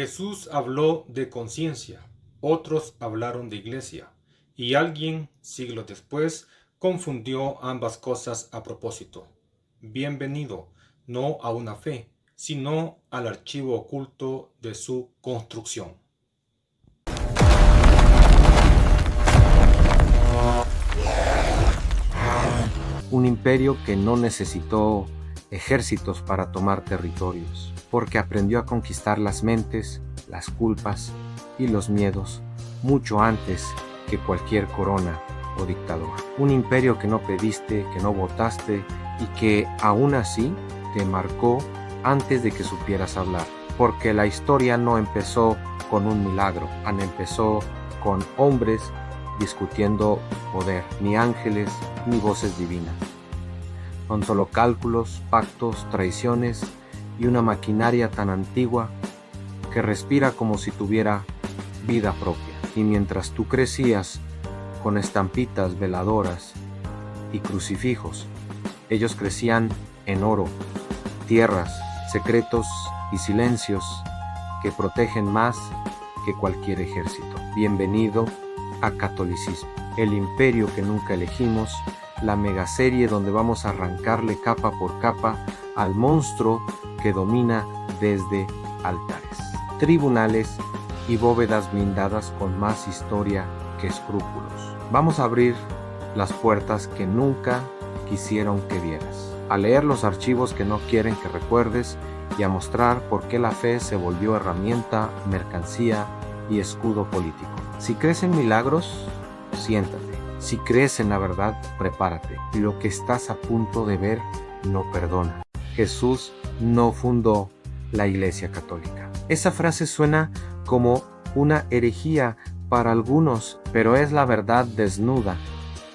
Jesús habló de conciencia, otros hablaron de iglesia, y alguien, siglos después, confundió ambas cosas a propósito. Bienvenido, no a una fe, sino al archivo oculto de su construcción. Un imperio que no necesitó ejércitos para tomar territorios, porque aprendió a conquistar las mentes, las culpas y los miedos mucho antes que cualquier corona o dictador. Un imperio que no pediste, que no votaste y que aún así te marcó antes de que supieras hablar, porque la historia no empezó con un milagro, empezó con hombres discutiendo poder, ni ángeles ni voces divinas. Son solo cálculos, pactos, traiciones y una maquinaria tan antigua que respira como si tuviera vida propia. Y mientras tú crecías con estampitas, veladoras y crucifijos, ellos crecían en oro, tierras, secretos y silencios que protegen más que cualquier ejército. Bienvenido a Catolicismo, el imperio que nunca elegimos, la megaserie donde vamos a arrancarle capa por capa al monstruo que domina desde altares, tribunales y bóvedas blindadas con más historia que escrúpulos. Vamos a abrir las puertas que nunca quisieron que vieras, a leer los archivos que no quieren que recuerdes y a mostrar por qué la fe se volvió herramienta, mercancía y escudo político. Si crees en milagros, siéntate. Si crees en la verdad, prepárate. Lo que estás a punto de ver no perdona. Jesús no fundó la Iglesia Católica. Esa frase suena como una herejía para algunos, pero es la verdad desnuda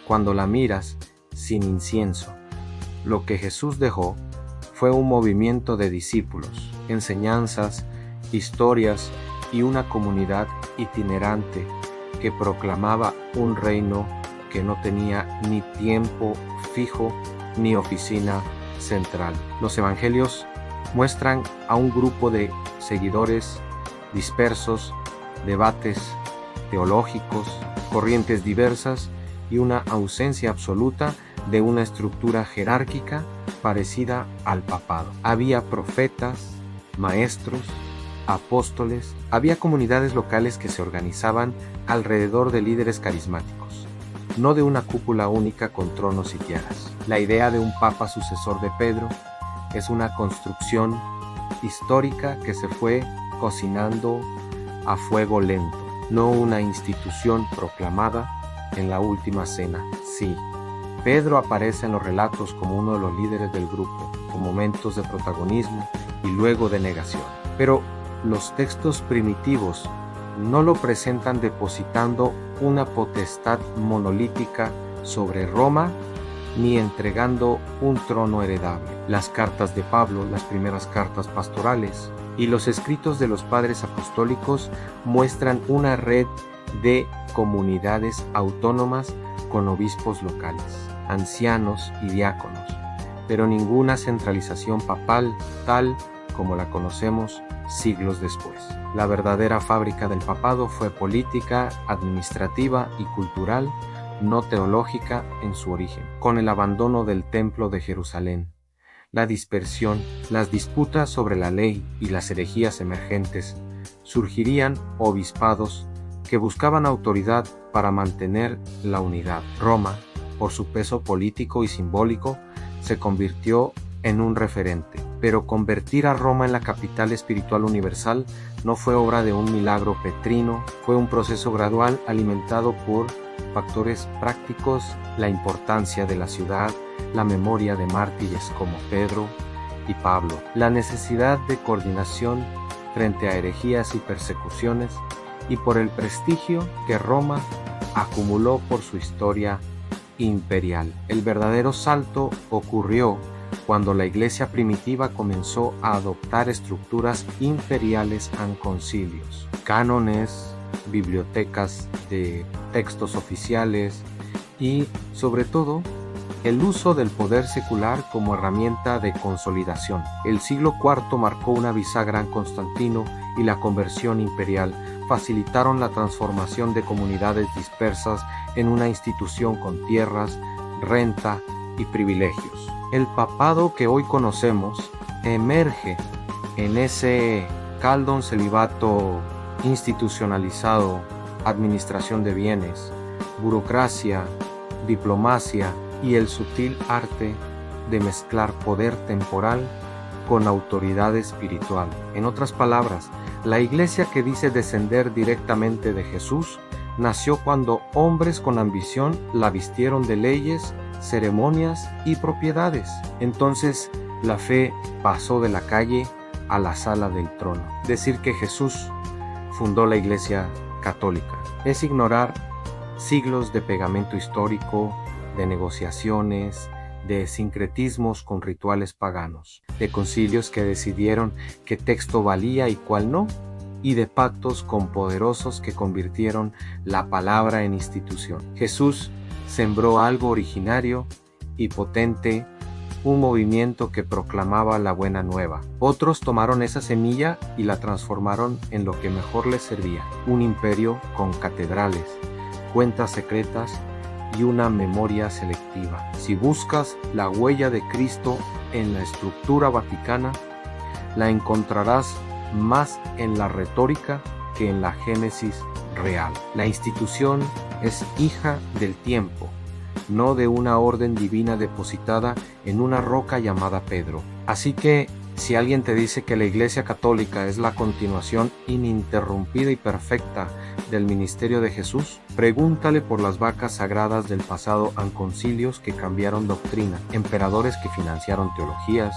cuando la miras sin incienso. Lo que Jesús dejó fue un movimiento de discípulos, enseñanzas, historias y una comunidad itinerante que proclamaba un reino que no tenía ni tiempo fijo ni oficina central. Los evangelios muestran a un grupo de seguidores dispersos, debates teológicos, corrientes diversas y una ausencia absoluta de una estructura jerárquica parecida al papado. Había profetas, maestros, apóstoles, había comunidades locales que se organizaban alrededor de líderes carismáticos, no de una cúpula única con tronos y tiaras. La idea de un papa sucesor de Pedro es una construcción histórica que se fue cocinando a fuego lento, no una institución proclamada en la última cena. Sí, Pedro aparece en los relatos como uno de los líderes del grupo, con momentos de protagonismo y luego de negación. Pero los textos primitivos no lo presentan depositando una potestad monolítica sobre Roma ni entregando un trono heredable. Las cartas de Pablo, las primeras cartas pastorales y los escritos de los padres apostólicos muestran una red de comunidades autónomas con obispos locales, ancianos y diáconos, pero ninguna centralización papal tal como la conocemos siglos después. La verdadera fábrica del papado fue política, administrativa y cultural, no teológica en su origen. Con el abandono del Templo de Jerusalén, la dispersión, las disputas sobre la ley y las herejías emergentes, surgirían obispados que buscaban autoridad para mantener la unidad. Roma, por su peso político y simbólico, se convirtió en un referente. Pero convertir a Roma en la capital espiritual universal no fue obra de un milagro petrino, fue un proceso gradual alimentado por factores prácticos, la importancia de la ciudad, la memoria de mártires como Pedro y Pablo, la necesidad de coordinación frente a herejías y persecuciones, y por el prestigio que Roma acumuló por su historia imperial. El verdadero salto ocurrió cuando la iglesia primitiva comenzó a adoptar estructuras imperiales en concilios, cánones, bibliotecas de textos oficiales y, sobre todo, el uso del poder secular como herramienta de consolidación. El siglo IV marcó una bisagra en Constantino y la conversión imperial facilitaron la transformación de comunidades dispersas en una institución con tierras, renta y privilegios. El papado que hoy conocemos emerge en ese caldo celibato institucionalizado, administración de bienes, burocracia, diplomacia y el sutil arte de mezclar poder temporal con autoridad espiritual. En otras palabras, la iglesia que dice descender directamente de Jesús nació cuando hombres con ambición la vistieron de leyes, ceremonias y propiedades. Entonces, la fe pasó de la calle a la sala del trono. Decir que Jesús fundó la Iglesia Católica es ignorar siglos de pegamento histórico, de negociaciones, de sincretismos con rituales paganos, de concilios que decidieron qué texto valía y cuál no, y de pactos con poderosos que convirtieron la palabra en institución. Jesús sembró algo originario y potente, un movimiento que proclamaba la buena nueva. Otros tomaron esa semilla y la transformaron en lo que mejor les servía, un imperio con catedrales, cuentas secretas y una memoria selectiva. Si buscas la huella de Cristo en la estructura vaticana, la encontrarás más en la retórica que en la génesis real. La institución es hija del tiempo, no de una orden divina depositada en una roca llamada Pedro. Así que, si alguien te dice que la Iglesia Católica es la continuación ininterrumpida y perfecta del ministerio de Jesús, pregúntale por las vacas sagradas del pasado en concilios que cambiaron doctrina, emperadores que financiaron teologías,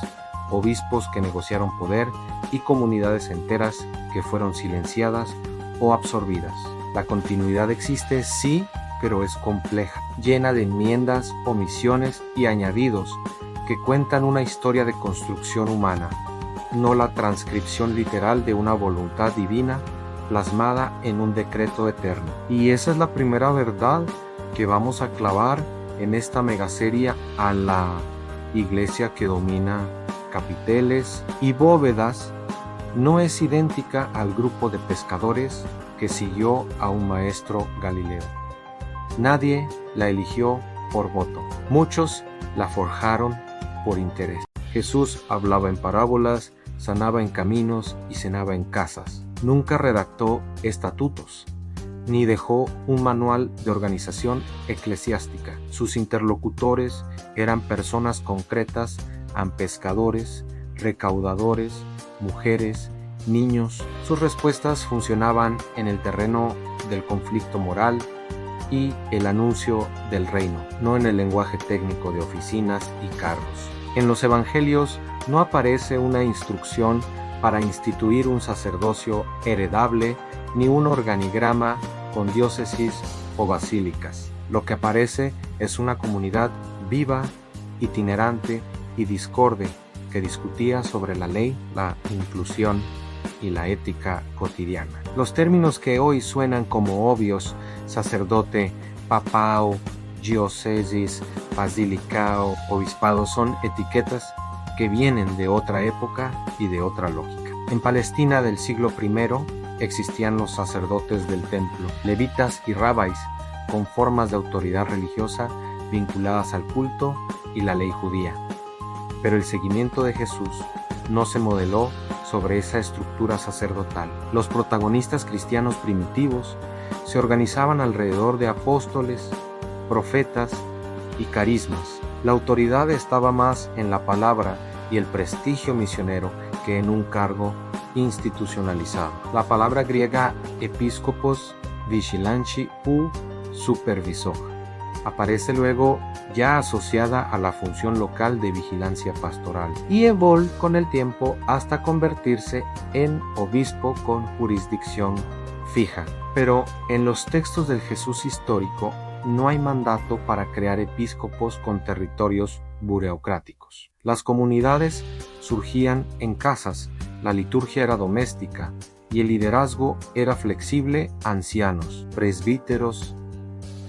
obispos que negociaron poder y comunidades enteras que fueron silenciadas o absorbidas. La continuidad existe, sí, pero es compleja, llena de enmiendas, omisiones y añadidos que cuentan una historia de construcción humana, no la transcripción literal de una voluntad divina plasmada en un decreto eterno. Y esa es la primera verdad que vamos a clavar en esta megaserie a la iglesia que domina capiteles y bóvedas. No es idéntica al grupo de pescadores que siguió a un maestro Galileo. Nadie la eligió por voto. Muchos la forjaron por interés. Jesús hablaba en parábolas, sanaba en caminos y cenaba en casas. Nunca redactó estatutos, ni dejó un manual de organización eclesiástica. Sus interlocutores eran personas concretas, pescadores, recaudadores, mujeres, niños. Sus respuestas funcionaban en el terreno del conflicto moral y el anuncio del reino, no en el lenguaje técnico de oficinas y cargos. En los evangelios no aparece una instrucción para instituir un sacerdocio heredable ni un organigrama con diócesis o basílicas. Lo que aparece es una comunidad viva, itinerante y discorde que discutía sobre la ley, la inclusión y la ética cotidiana. Los términos que hoy suenan como obvios, sacerdote, papado, diócesis, basilicao, obispado, son etiquetas que vienen de otra época y de otra lógica. En Palestina del siglo I existían los sacerdotes del templo, levitas y rabais, con formas de autoridad religiosa vinculadas al culto y la ley judía. Pero el seguimiento de Jesús no se modeló sobre esa estructura sacerdotal. Los protagonistas cristianos primitivos se organizaban alrededor de apóstoles, profetas y carismas. La autoridad estaba más en la palabra y el prestigio misionero que en un cargo institucionalizado. La palabra griega episcopos, vigilanchi u supervisor aparece luego ya asociada a la función local de vigilancia pastoral y evolve con el tiempo hasta convertirse en obispo con jurisdicción fija. Pero en los textos del Jesús histórico no hay mandato para crear episcopos con territorios burocráticos. Las comunidades surgían en casas, la liturgia era doméstica y el liderazgo era flexible. Ancianos, presbíteros,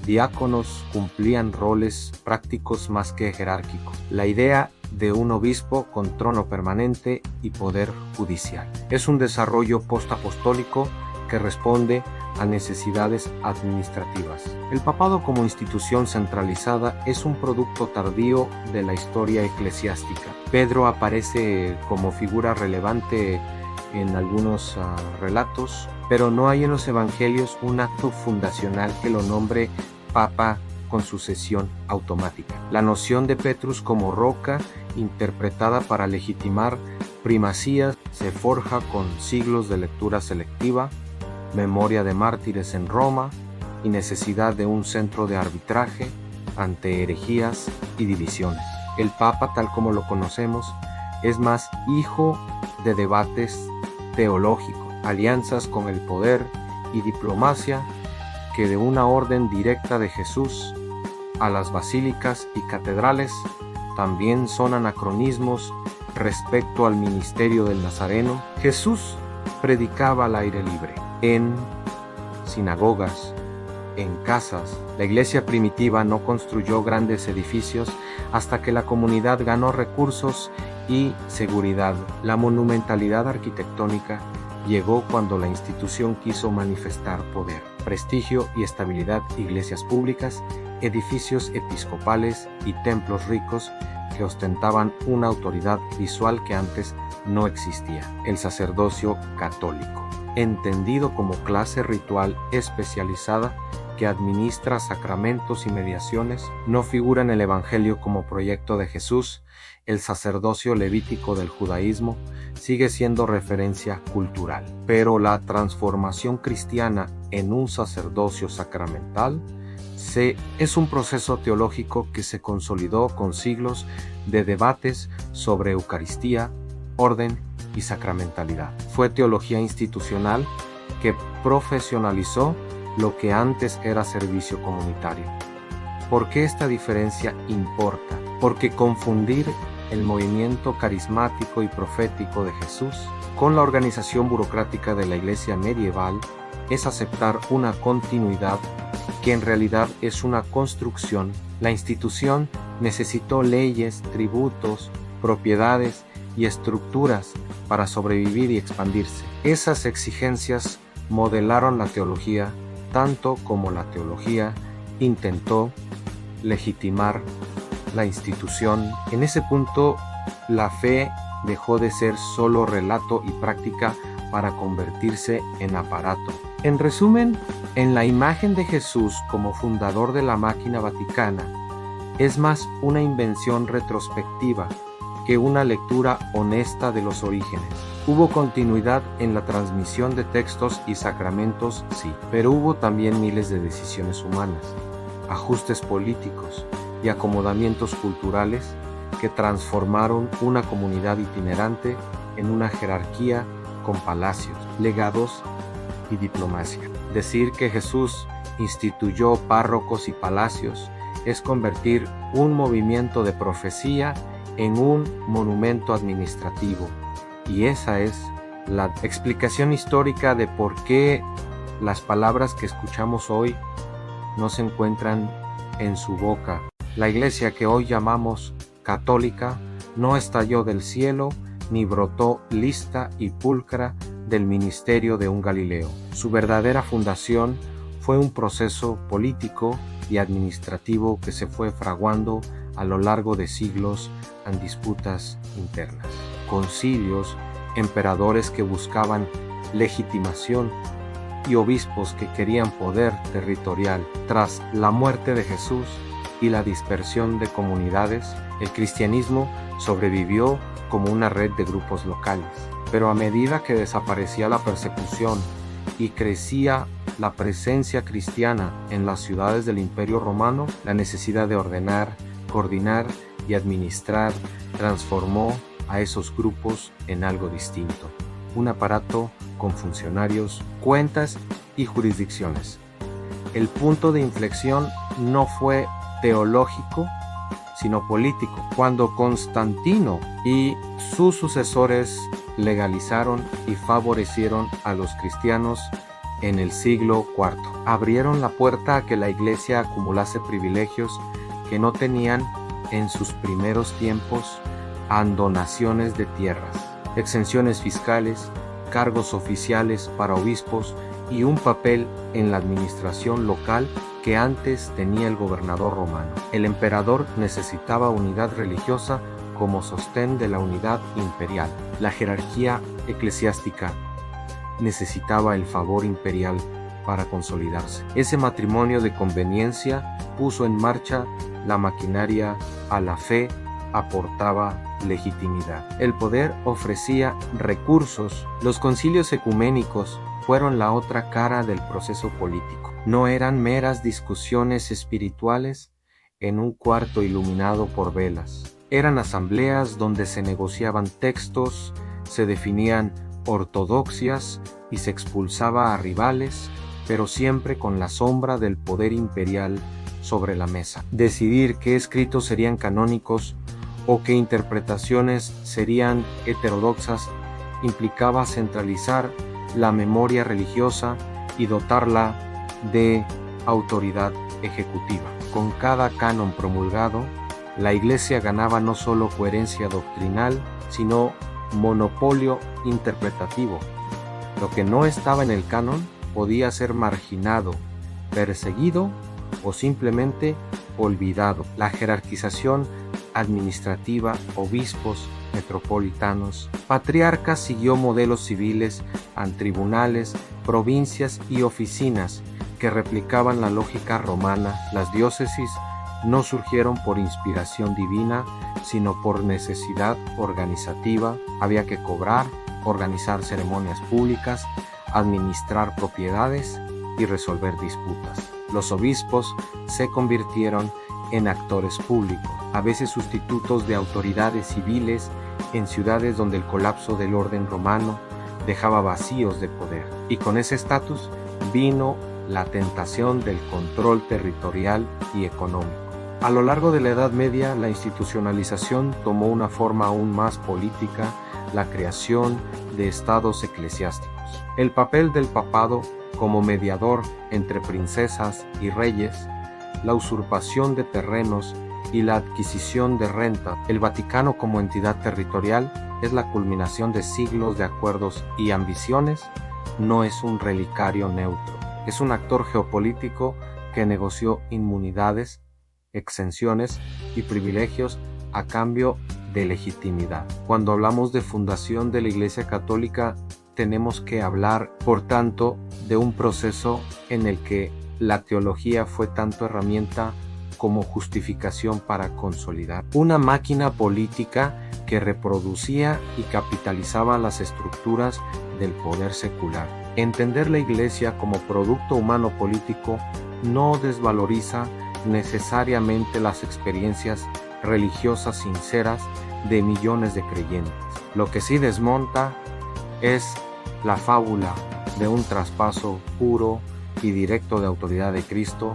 diáconos cumplían roles prácticos más que jerárquicos. La idea de un obispo con trono permanente y poder judicial. Es un desarrollo postapostólico que responde a necesidades administrativas. El papado como institución centralizada es un producto tardío de la historia eclesiástica. Pedro aparece como figura relevante en algunos relatos, pero no hay en los evangelios un acto fundacional que lo nombre papa con sucesión automática. La noción de Petrus como roca, interpretada para legitimar primacías, se forja con siglos de lectura selectiva, memoria de mártires en Roma y necesidad de un centro de arbitraje ante herejías y divisiones. El Papa, tal como lo conocemos, es más hijo de debates teológicos, alianzas con el poder y diplomacia que de una orden directa de Jesús a las basílicas y catedrales. También son anacronismos respecto al ministerio del Nazareno. Jesús predicaba al aire libre, en sinagogas, en casas. La iglesia primitiva no construyó grandes edificios hasta que la comunidad ganó recursos y seguridad. La monumentalidad arquitectónica llegó cuando la institución quiso manifestar poder, prestigio y estabilidad. Iglesias públicas, edificios episcopales y templos ricos que ostentaban una autoridad visual que antes no existía. El sacerdocio católico, entendido como clase ritual especializada que administra sacramentos y mediaciones, no figura en el Evangelio como proyecto de Jesús. El sacerdocio levítico del judaísmo sigue siendo referencia cultural, pero la transformación cristiana en un sacerdocio sacramental es un proceso teológico que se consolidó con siglos de debates sobre Eucaristía, orden y sacramentalidad. Fue teología institucional que profesionalizó lo que antes era servicio comunitario. ¿Por qué esta diferencia importa? Porque confundir el movimiento carismático y profético de Jesús con la organización burocrática de la iglesia medieval es aceptar una continuidad que en realidad es una construcción. La institución necesitó leyes, tributos, propiedades y estructuras para sobrevivir y expandirse. Esas exigencias modelaron la teología, tanto como la teología intentó legitimar la institución. En ese punto, la fe dejó de ser solo relato y práctica para convertirse en aparato. En resumen, en la imagen de Jesús como fundador de la máquina vaticana, es más una invención retrospectiva que una lectura honesta de los orígenes. Hubo continuidad en la transmisión de textos y sacramentos, sí, pero hubo también miles de decisiones humanas, ajustes políticos y acomodamientos culturales que transformaron una comunidad itinerante en una jerarquía con palacios, legados y diplomacia. Decir que Jesús instituyó párrocos y palacios es convertir un movimiento de profecía en un monumento administrativo. Y esa es la explicación histórica de por qué las palabras que escuchamos hoy no se encuentran en su boca. La iglesia que hoy llamamos católica no estalló del cielo ni brotó lista y pulcra del ministerio de un Galileo. Su verdadera fundación fue un proceso político y administrativo que se fue fraguando a lo largo de siglos en disputas internas. Concilios, emperadores que buscaban legitimación y obispos que querían poder territorial. Tras la muerte de Jesús y la dispersión de comunidades, el cristianismo sobrevivió como una red de grupos locales. Pero a medida que desaparecía la persecución y crecía la presencia cristiana en las ciudades del Imperio Romano, la necesidad de ordenar, coordinar y administrar transformó a esos grupos en algo distinto. Un aparato con funcionarios, cuentas y jurisdicciones. El punto de inflexión no fue teológico, sino político, cuando Constantino y sus sucesores legalizaron y favorecieron a los cristianos en el siglo IV. Abrieron la puerta a que la iglesia acumulase privilegios que no tenían en sus primeros tiempos andonaciones de tierras, exenciones fiscales, cargos oficiales para obispos y un papel en la administración local que antes tenía el gobernador romano. El emperador necesitaba unidad religiosa como sostén de la unidad imperial. La jerarquía eclesiástica necesitaba el favor imperial para consolidarse. Ese matrimonio de conveniencia puso en marcha la maquinaria a la fe, aportaba legitimidad. El poder ofrecía recursos. Los concilios ecuménicos fueron la otra cara del proceso político. No eran meras discusiones espirituales en un cuarto iluminado por velas. Eran asambleas donde se negociaban textos, se definían ortodoxias y se expulsaba a rivales, pero siempre con la sombra del poder imperial sobre la mesa. Decidir qué escritos serían canónicos o qué interpretaciones serían heterodoxas implicaba centralizar la memoria religiosa y dotarla de autoridad ejecutiva. Con cada canon promulgado, la Iglesia ganaba no solo coherencia doctrinal, sino monopolio interpretativo. Lo que no estaba en el canon podía ser marginado, perseguido o simplemente olvidado. La jerarquización administrativa, obispos, metropolitanos, patriarcas siguió modelos civiles en tribunales, provincias y oficinas que replicaban la lógica romana. Las diócesis no surgieron por inspiración divina, sino por necesidad organizativa. Había que cobrar, organizar ceremonias públicas, administrar propiedades y resolver disputas. Los obispos se convirtieron en actores públicos, a veces sustitutos de autoridades civiles en ciudades donde el colapso del orden romano dejaba vacíos de poder. Y con ese estatus vino la tentación del control territorial y económico. A lo largo de la Edad Media, la institucionalización tomó una forma aún más política, la creación de estados eclesiásticos. El papel del papado como mediador entre princesas y reyes, la usurpación de terrenos y la adquisición de renta. El Vaticano como entidad territorial es la culminación de siglos de acuerdos y ambiciones, no es un relicario neutro. Es un actor geopolítico que negoció inmunidades, exenciones y privilegios a cambio de legitimidad. Cuando hablamos de fundación de la Iglesia Católica, tenemos que hablar, por tanto, de un proceso en el que la teología fue tanto herramienta como justificación para consolidar. Una máquina política que reproducía y capitalizaba las estructuras del poder secular. Entender la Iglesia como producto humano político no desvaloriza necesariamente las experiencias religiosas sinceras de millones de creyentes. Lo que sí desmonta es la fábula de un traspaso puro y directo de autoridad de Cristo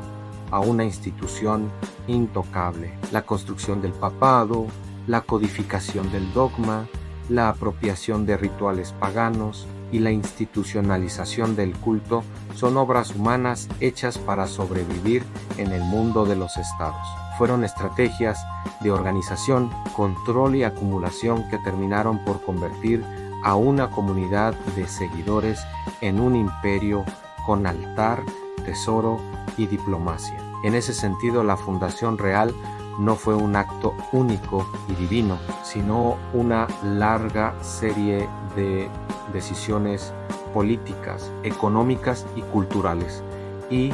a una institución intocable. La construcción del papado, la codificación del dogma, la apropiación de rituales paganos y la institucionalización del culto son obras humanas hechas para sobrevivir en el mundo de los estados. Fueron estrategias de organización, control y acumulación que terminaron por convertir a una comunidad de seguidores en un imperio con altar, tesoro y diplomacia. En ese sentido, la fundación real no fue un acto único y divino, sino una larga serie de decisiones políticas, económicas y culturales. Y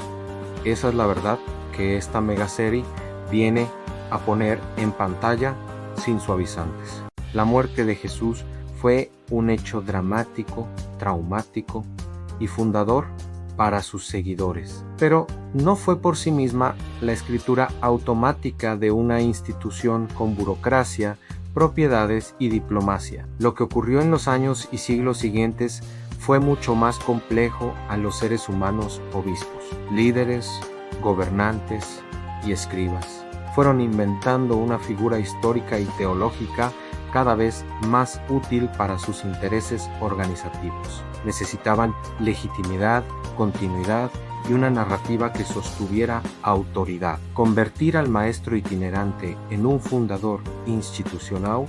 esa es la verdad que esta megaserie viene a poner en pantalla sin suavizantes. La muerte de Jesús fue un hecho dramático, traumático y fundador para sus seguidores. Pero no fue por sí misma la escritura automática de una institución con burocracia, propiedades y diplomacia. Lo que ocurrió en los años y siglos siguientes fue mucho más complejo a los seres humanos obispos, líderes, gobernantes y escribas. Fueron inventando una figura histórica y teológica cada vez más útil para sus intereses organizativos. Necesitaban legitimidad, continuidad y una narrativa que sostuviera autoridad. Convertir al maestro itinerante en un fundador institucional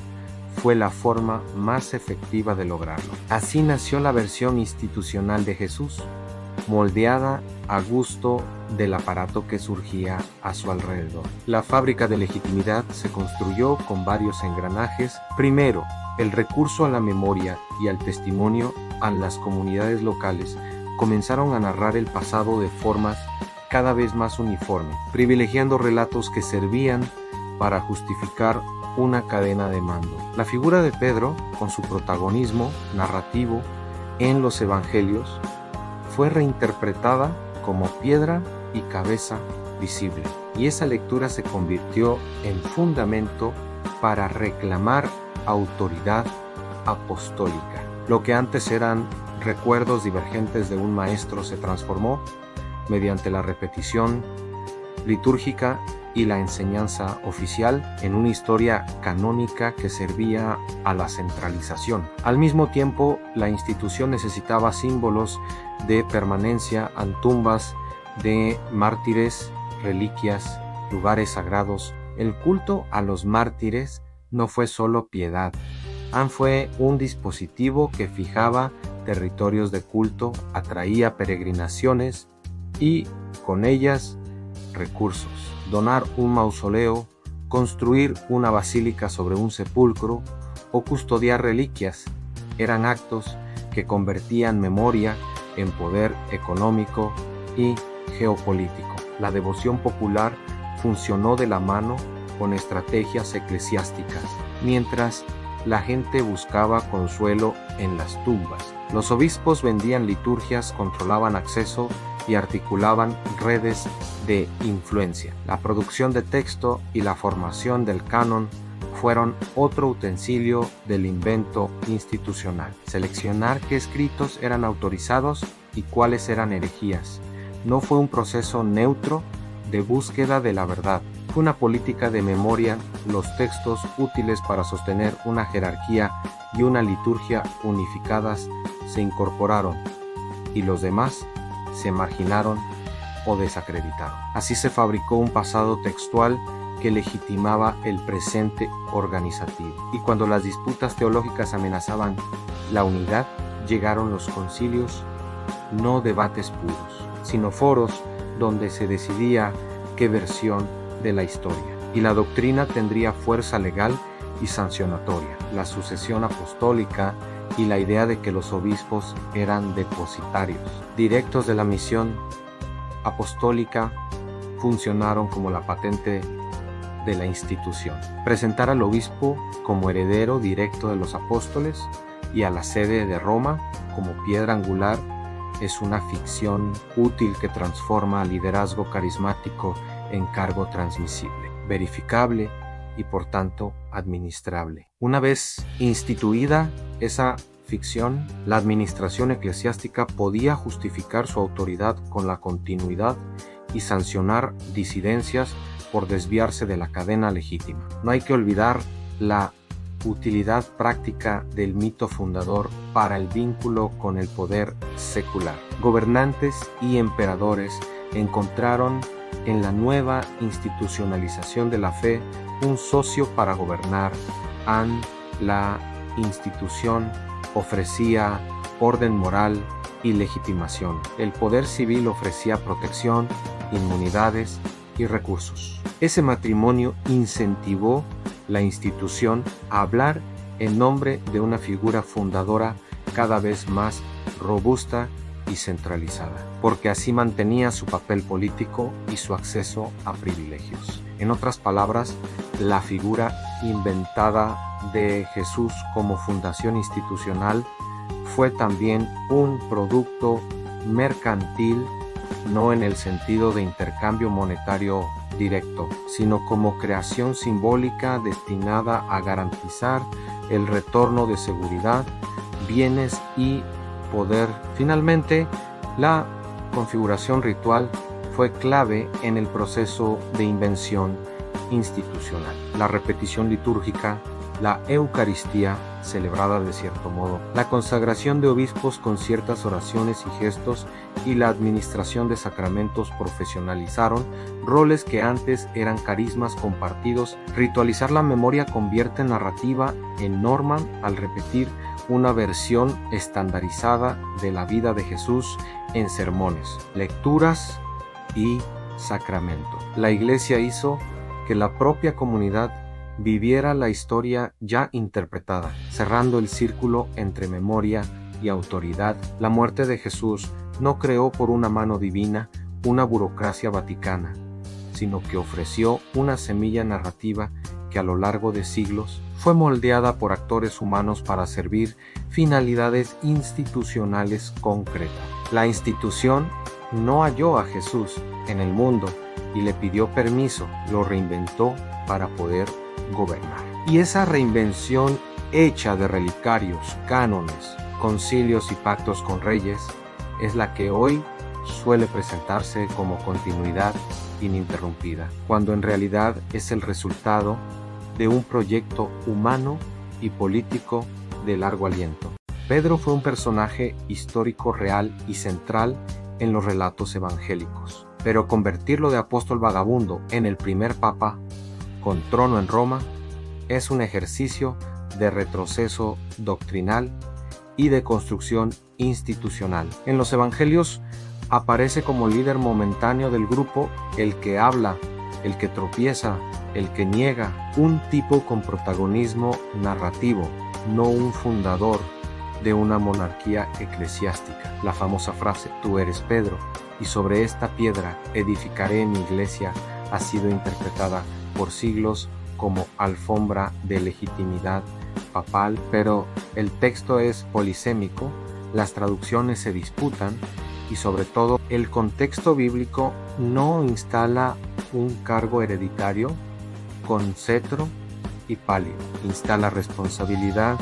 fue la forma más efectiva de lograrlo. Así nació la versión institucional de Jesús, moldeada a gusto del aparato que surgía a su alrededor. La fábrica de legitimidad se construyó con varios engranajes. Primero, el recurso a la memoria y al testimonio a las comunidades locales comenzaron a narrar el pasado de formas cada vez más uniformes, privilegiando relatos que servían para justificar una cadena de mando. La figura de Pedro, con su protagonismo narrativo en los evangelios, fue reinterpretada como piedra y cabeza visible, y esa lectura se convirtió en fundamento para reclamar autoridad apostólica. Lo que antes eran recuerdos divergentes de un maestro se transformó mediante la repetición litúrgica y la enseñanza oficial en una historia canónica que servía a la centralización. Al mismo tiempo, la institución necesitaba símbolos de permanencia en tumbas de mártires, reliquias, lugares sagrados. El culto a los mártires no fue solo piedad, fue un dispositivo que fijaba territorios de culto, atraía peregrinaciones y, con ellas, recursos. Donar un mausoleo, construir una basílica sobre un sepulcro o custodiar reliquias eran actos que convertían memoria en poder económico y geopolítico. La devoción popular funcionó de la mano con estrategias eclesiásticas, mientras la gente buscaba consuelo en las tumbas. Los obispos vendían liturgias, controlaban acceso y articulaban redes de influencia. La producción de texto y la formación del canon fueron otro utensilio del invento institucional. Seleccionar qué escritos eran autorizados y cuáles eran herejías. No fue un proceso neutro de búsqueda de la verdad. Fue una política de memoria. Los textos útiles para sostener una jerarquía y una liturgia unificadas se incorporaron y los demás se marginaron o desacreditaron. Así se fabricó un pasado textual que legitimaba el presente organizativo. Y cuando las disputas teológicas amenazaban la unidad, llegaron los concilios, no debates puros, sino foros donde se decidía qué versión de la historia. Y la doctrina tendría fuerza legal y sancionatoria. La sucesión apostólica y la idea de que los obispos eran depositarios directos de la misión apostólica funcionaron como la patente de la institución. Presentar al obispo como heredero directo de los apóstoles y a la sede de Roma como piedra angular es una ficción útil que transforma al liderazgo carismático en cargo transmisible, verificable y por tanto administrable. Una vez instituida esa ficción, la administración eclesiástica podía justificar su autoridad con la continuidad y sancionar disidencias por desviarse de la cadena legítima. No hay que olvidar la utilidad práctica del mito fundador para el vínculo con el poder secular. Gobernantes y emperadores encontraron en la nueva institucionalización de la fe un socio para gobernar. La institución ofrecía orden moral y legitimación. El poder civil ofrecía protección, inmunidades y recursos. Ese matrimonio incentivó la institución a hablar en nombre de una figura fundadora cada vez más robusta y centralizada, porque así mantenía su papel político y su acceso a privilegios. En otras palabras, la figura inventada de Jesús como fundación institucional fue también un producto mercantil, no en el sentido de intercambio monetario directo, sino como creación simbólica destinada a garantizar el retorno de seguridad, bienes y poder. Finalmente, la configuración ritual fue clave en el proceso de invención institucional. La repetición litúrgica la Eucaristía, celebrada de cierto modo, la consagración de obispos con ciertas oraciones y gestos y la administración de sacramentos profesionalizaron roles que antes eran carismas compartidos. Ritualizar la memoria convierte narrativa en norma al repetir una versión estandarizada de la vida de Jesús en sermones, lecturas y sacramento. La Iglesia hizo que la propia comunidad viviera la historia ya interpretada, cerrando el círculo entre memoria y autoridad. La muerte de Jesús no creó por una mano divina una burocracia vaticana, sino que ofreció una semilla narrativa que a lo largo de siglos fue moldeada por actores humanos para servir finalidades institucionales concretas. La institución no halló a Jesús en el mundo y le pidió permiso, lo reinventó para poder gobernar. Y esa reinvención hecha de relicarios, cánones, concilios y pactos con reyes es la que hoy suele presentarse como continuidad ininterrumpida, cuando en realidad es el resultado de un proyecto humano y político de largo aliento. Pedro fue un personaje histórico real y central en los relatos evangélicos, pero convertirlo de apóstol vagabundo en el primer papa con trono en Roma es un ejercicio de retroceso doctrinal y de construcción institucional. En los evangelios aparece como líder momentáneo del grupo el que habla, el que tropieza, el que niega, un tipo con protagonismo narrativo, no un fundador de una monarquía eclesiástica. La famosa frase, tú eres Pedro, y sobre esta piedra edificaré mi iglesia, ha sido interpretada por siglos como alfombra de legitimidad papal, pero el texto es polisémico, las traducciones se disputan y sobre todo el contexto bíblico no instala un cargo hereditario con cetro y palio, instala responsabilidad,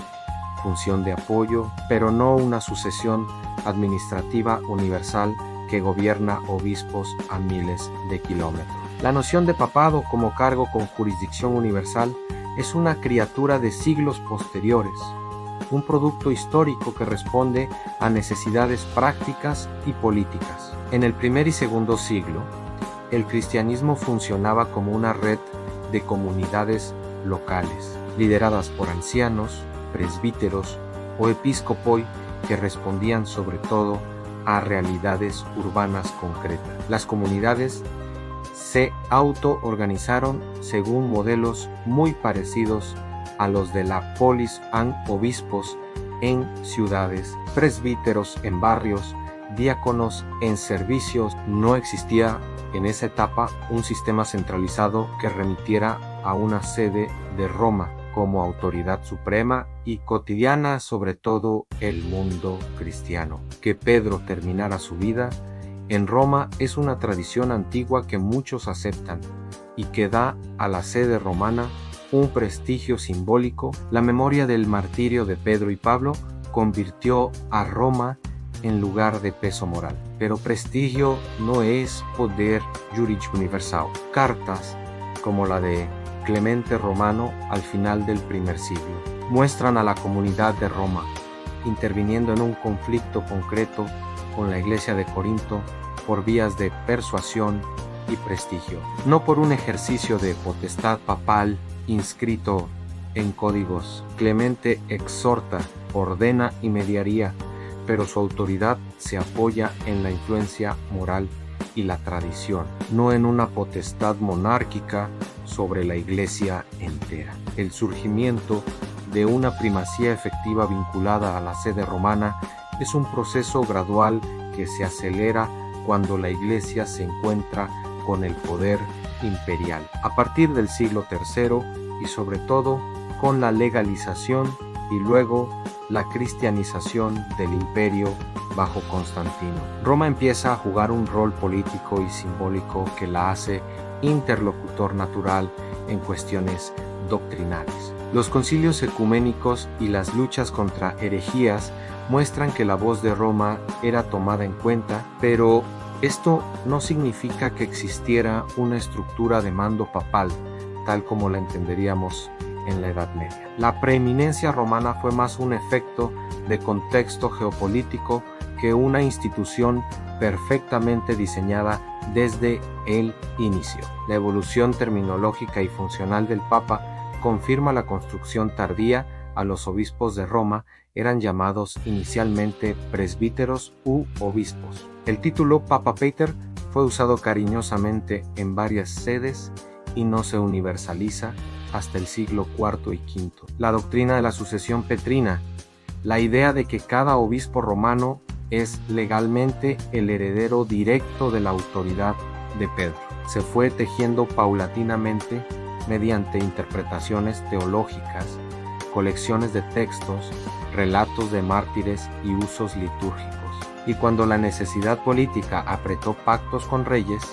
función de apoyo, pero no una sucesión administrativa universal que gobierna obispos a miles de kilómetros. La noción de papado como cargo con jurisdicción universal es una criatura de siglos posteriores, un producto histórico que responde a necesidades prácticas y políticas. En el primer y segundo siglo, el cristianismo funcionaba como una red de comunidades locales, lideradas por ancianos, presbíteros o episcopoi que respondían sobre todo a realidades urbanas concretas. Las comunidades se autoorganizaron según modelos muy parecidos a los de la polis an obispos en ciudades, presbíteros en barrios, diáconos en servicios. No existía en esa etapa un sistema centralizado que remitiera a una sede de Roma como autoridad suprema y cotidiana sobre todo el mundo cristiano. Que Pedro terminara su vida en Roma es una tradición antigua que muchos aceptan y que da a la sede romana un prestigio simbólico. La memoria del martirio de Pedro y Pablo convirtió a Roma en lugar de peso moral. Pero prestigio no es poder jurídico universal. Cartas como la de Clemente Romano al final del primer siglo muestran a la comunidad de Roma interviniendo en un conflicto concreto con la iglesia de Corinto por vías de persuasión y prestigio, no por un ejercicio de potestad papal inscrito en códigos. Clemente exhorta, ordena y mediaría, pero su autoridad se apoya en la influencia moral y la tradición, no en una potestad monárquica sobre la iglesia entera. El surgimiento de una primacía efectiva vinculada a la sede romana es un proceso gradual que se acelera cuando la iglesia se encuentra con el poder imperial. A partir del siglo III y sobre todo con la legalización y luego la cristianización del imperio bajo Constantino. Roma empieza a jugar un rol político y simbólico que la hace interlocutor natural en cuestiones doctrinales. Los concilios ecuménicos y las luchas contra herejías muestran que la voz de Roma era tomada en cuenta, pero esto no significa que existiera una estructura de mando papal, tal como la entenderíamos en la Edad Media. La preeminencia romana fue más un efecto de contexto geopolítico que una institución perfectamente diseñada desde el inicio. La evolución terminológica y funcional del Papa confirma la construcción tardía. A los obispos de Roma eran llamados inicialmente presbíteros u obispos. El título Papa Pater fue usado cariñosamente en varias sedes y no se universaliza hasta el siglo IV y V. La doctrina de la sucesión petrina, la idea de que cada obispo romano es legalmente el heredero directo de la autoridad de Pedro, se fue tejiendo paulatinamente mediante interpretaciones teológicas, colecciones de textos, relatos de mártires y usos litúrgicos. Y cuando la necesidad política apretó pactos con reyes,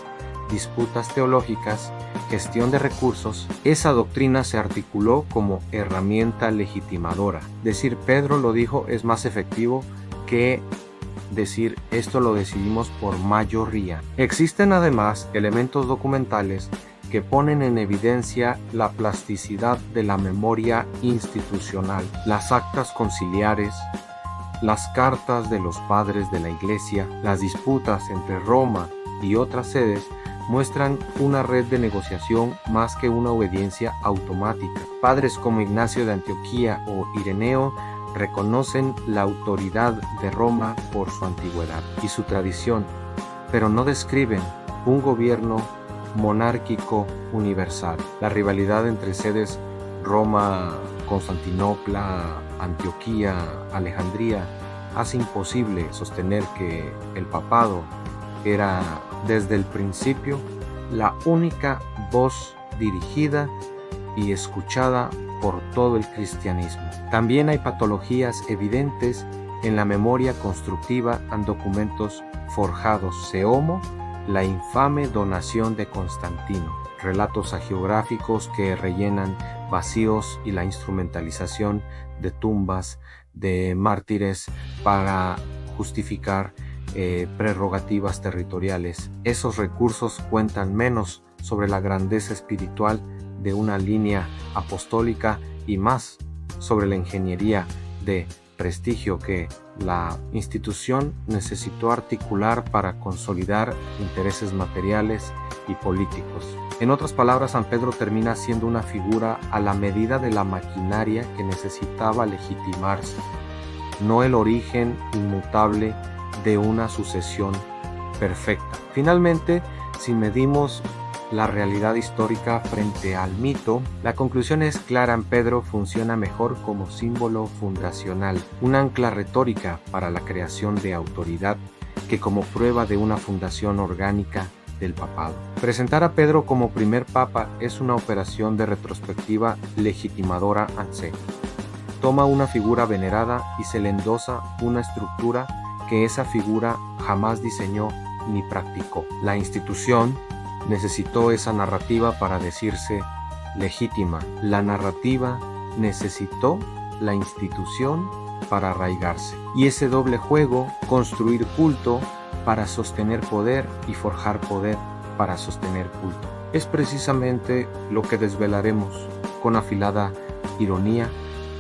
disputas teológicas, gestión de recursos, esa doctrina se articuló como herramienta legitimadora. Decir Pedro lo dijo es más efectivo que decir esto lo decidimos por mayoría. Existen además elementos documentales que ponen en evidencia la plasticidad de la memoria institucional. Las actas conciliares, las cartas de los padres de la Iglesia, las disputas entre Roma y otras sedes muestran una red de negociación más que una obediencia automática. Padres como Ignacio de Antioquía o Ireneo reconocen la autoridad de Roma por su antigüedad y su tradición, pero no describen un gobierno monárquico universal. La rivalidad entre sedes Roma, Constantinopla, Antioquía, Alejandría hace imposible sostener que el papado era desde el principio la única voz dirigida y escuchada por todo el cristianismo. También hay patologías evidentes en la memoria constructiva en documentos forjados. Seomo, la infame donación de Constantino, relatos hagiográficos que rellenan vacíos y la instrumentalización de tumbas de mártires para justificar prerrogativas territoriales. Esos recursos cuentan menos sobre la grandeza espiritual de una línea apostólica y más sobre la ingeniería de prestigio que la institución necesitó articular para consolidar intereses materiales y políticos. En otras palabras, San Pedro termina siendo una figura a la medida de la maquinaria que necesitaba legitimarse, no el origen inmutable de una sucesión perfecta. Finalmente, si medimos la realidad histórica frente al mito, la conclusión es clara: en Pedro funciona mejor como símbolo fundacional, un ancla retórica para la creación de autoridad que como prueba de una fundación orgánica del papado. Presentar a Pedro como primer papa es una operación de retrospectiva legitimadora an se. Toma una figura venerada y se le endosa una estructura que esa figura jamás diseñó ni practicó. La institución necesitó esa narrativa para decirse legítima. La narrativa necesitó la institución para arraigarse. Y ese doble juego, construir culto para sostener poder y forjar poder para sostener culto, es precisamente lo que desvelaremos con afilada ironía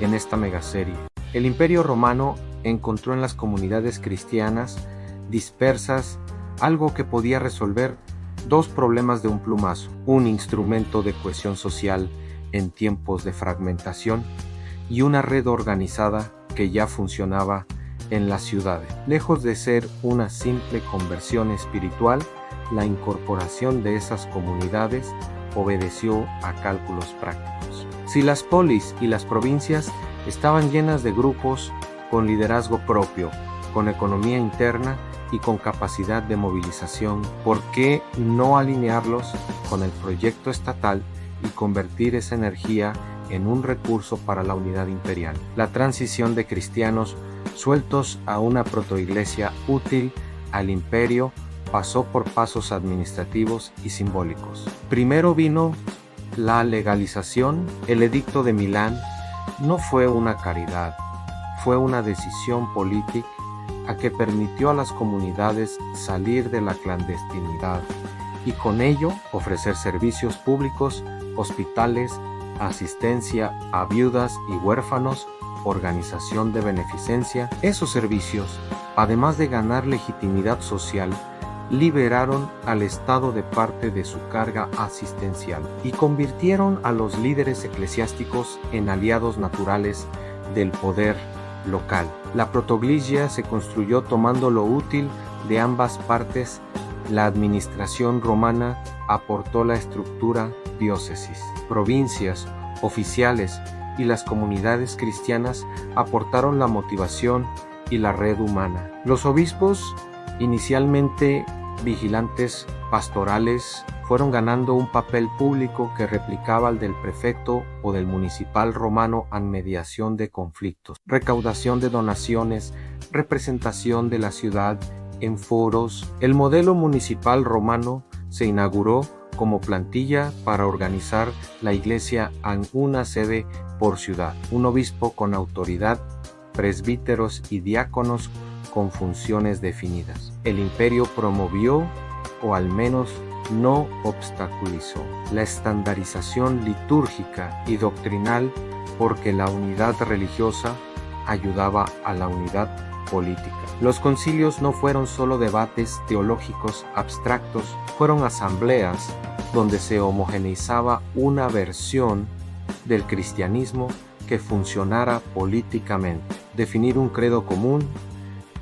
en esta megaserie. El Imperio Romano encontró en las comunidades cristianas dispersas algo que podía resolver dos problemas de un plumazo: un instrumento de cohesión social en tiempos de fragmentación y una red organizada que ya funcionaba en las ciudades. Lejos de ser una simple conversión espiritual, la incorporación de esas comunidades obedeció a cálculos prácticos. Si las polis y las provincias estaban llenas de grupos con liderazgo propio, con economía interna y con capacidad de movilización, ¿por qué no alinearlos con el proyecto estatal y convertir esa energía en un recurso para la unidad imperial? La transición de cristianos sueltos a una protoiglesia útil al imperio pasó por pasos administrativos y simbólicos. Primero vino la legalización. El edicto de Milán no fue una caridad, fue una decisión política a que permitió a las comunidades salir de la clandestinidad y con ello ofrecer servicios públicos, hospitales asistencia a viudas y huérfanos, organización de beneficencia. Esos servicios, además de ganar legitimidad social, liberaron al Estado de parte de su carga asistencial y convirtieron a los líderes eclesiásticos en aliados naturales del poder local. La protogligia se construyó tomando lo útil de ambas partes. La administración romana aportó la estructura diócesis, provincias, oficiales y las comunidades cristianas aportaron la motivación y la red humana. Los obispos, inicialmente vigilantes pastorales, fueron ganando un papel público que replicaba el del prefecto o del municipal romano en mediación de conflictos, recaudación de donaciones, representación de la ciudad en foros. El modelo municipal romano se inauguró como plantilla para organizar la iglesia en una sede por ciudad, un obispo con autoridad, presbíteros y diáconos con funciones definidas. El imperio promovió, o al menos no obstaculizó, la estandarización litúrgica y doctrinal porque la unidad religiosa ayudaba a la unidad política. Los concilios no fueron solo debates teológicos abstractos, fueron asambleas donde se homogeneizaba una versión del cristianismo que funcionara políticamente, definir un credo común,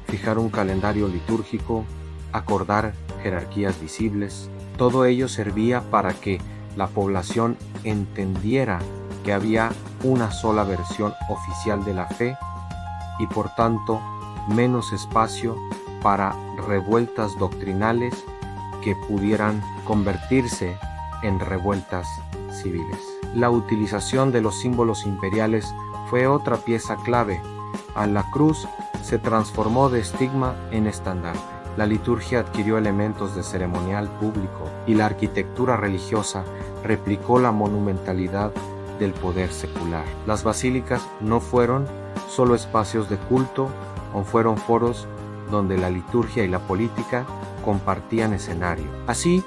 fijar un calendario litúrgico, acordar jerarquías visibles. Todo ello servía para que la población entendiera que había una sola versión oficial de la fe y por tanto menos espacio para revueltas doctrinales que pudieran convertirse en revueltas civiles. La utilización de los símbolos imperiales fue otra pieza clave. A la cruz se transformó de estigma en estandarte. La liturgia adquirió elementos de ceremonial público y la arquitectura religiosa replicó la monumentalidad del poder secular. Las basílicas no fueron solo espacios de culto o fueron foros donde la liturgia y la política compartían escenario. Así,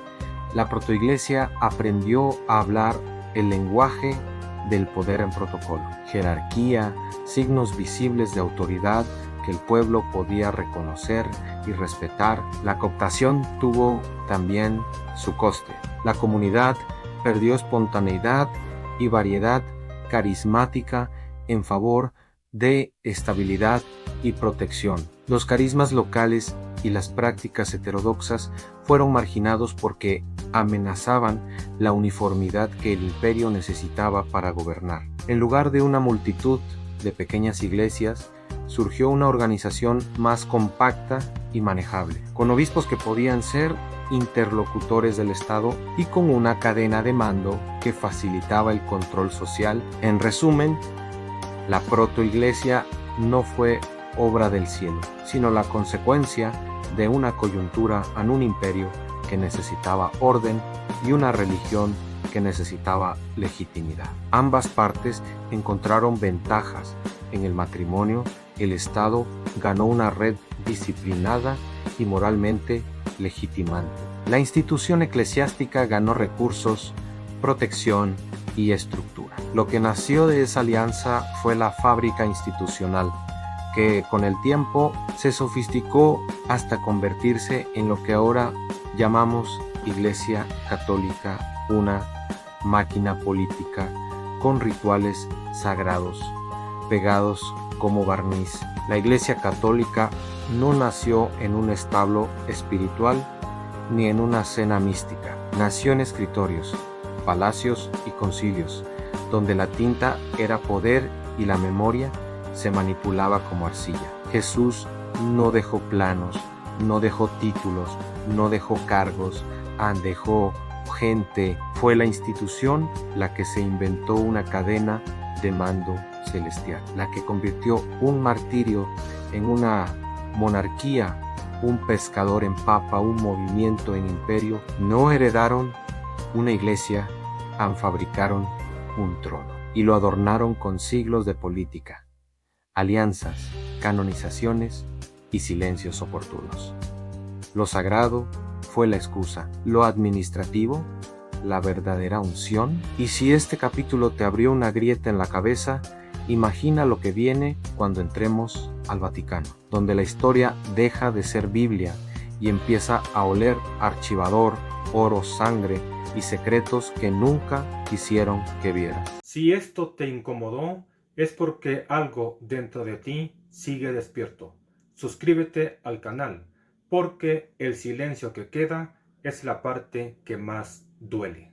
la protoiglesia aprendió a hablar el lenguaje del poder en protocolo, jerarquía, signos visibles de autoridad que el pueblo podía reconocer y respetar. La cooptación tuvo también su coste. La comunidad perdió espontaneidad y variedad carismática en favor de estabilidad y protección. Los carismas locales y las prácticas heterodoxas fueron marginados porque amenazaban la uniformidad que el imperio necesitaba para gobernar. En lugar de una multitud de pequeñas iglesias, surgió una organización más compacta y manejable, con obispos que podían ser interlocutores del Estado y con una cadena de mando que facilitaba el control social. En resumen, la protoiglesia no fue obra del cielo, sino la consecuencia de una coyuntura en un imperio que necesitaba orden y una religión que necesitaba legitimidad. Ambas partes encontraron ventajas. En el matrimonio, el Estado ganó una red disciplinada y moralmente legitimante. La institución eclesiástica ganó recursos, protección y estructura. Lo que nació de esa alianza fue la fábrica institucional, que con el tiempo se sofisticó hasta convertirse en lo que ahora llamamos Iglesia Católica, una máquina política con rituales sagrados pegados como barniz. La Iglesia Católica no nació en un establo espiritual ni en una cena mística. Nació en escritorios, palacios y concilios, donde la tinta era poder y la memoria se manipulaba como arcilla. Jesús no dejó planos, no dejó títulos, no dejó cargos, dejó gente. Fue la institución la que se inventó una cadena de mando celestial, la que convirtió un martirio en una monarquía, un pescador en papa, un movimiento en imperio. No heredaron una iglesia, fabricaron un trono y lo adornaron con siglos de política, alianzas, canonizaciones y silencios oportunos. Lo sagrado fue la excusa, lo administrativo, la verdadera unción? Y si este capítulo te abrió una grieta en la cabeza, imagina lo que viene cuando entremos al Vaticano, donde la historia deja de ser Biblia y empieza a oler archivador, oro, sangre y secretos que nunca quisieron que vieras. Si esto te incomodó, es porque algo dentro de ti sigue despierto. Suscríbete al canal, porque el silencio que queda es la parte que más duele.